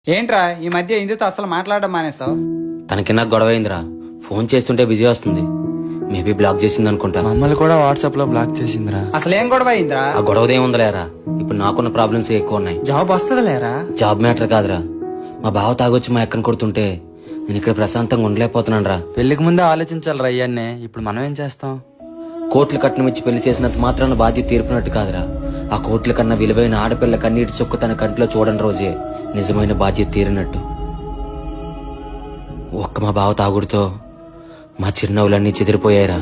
ఏంట్రా ఈ మధ్య ఇందుతో అసలు మాట్లాడడం మానేసావు? తనకి నాకు గొడవ అయిందిరా. ఫోన్ చేస్తుంటే బిజీ వస్తుంది. మేబీ బ్లాక్ చేసింది అనుకుంటా. మమ్మల్ని కూడా వాట్సాప్ లో బ్లాక్ చేసిందిరా. అసలు ఏం గొడవ అయిందిరా? ఆ గొడవదేం ఉందలేరా, ఇప్పుడు నాకున్న ప్రాబ్లమ్స్ ఎక్కువ ఉన్నాయి. జాబ్ వస్తుంది లేరా? జాబ్ మ్యాటర్ కాదురా, మా బావ తాగొచ్చి మా ఎక్కని కొడుతుంటే నేను ఇక్కడ ప్రశాంతంగా ఉండలేకపోతున్నాను రా. పెళ్లికి ముందే ఆలోచించాలిరా అయ్యాన్నే. ఇప్పుడు మనం ఏం చేస్తాం? కోట్లు కట్నం ఇచ్చి పెళ్లి చేసినంత మాత్రాన బాధ్యత తీర్పినట్టు కాదురా. ఆ కోట్ల కన్నా విలువైన ఆడపిల్ల కన్నీటి చొక్కు తన కంటిలో చూడని రోజే నిజమైన బాధ్యత తీరినట్టు. ఒక్క మా బావ తాగుడుతో మా చిరునవ్వులన్నీ చెదిరిపోయాయిరా.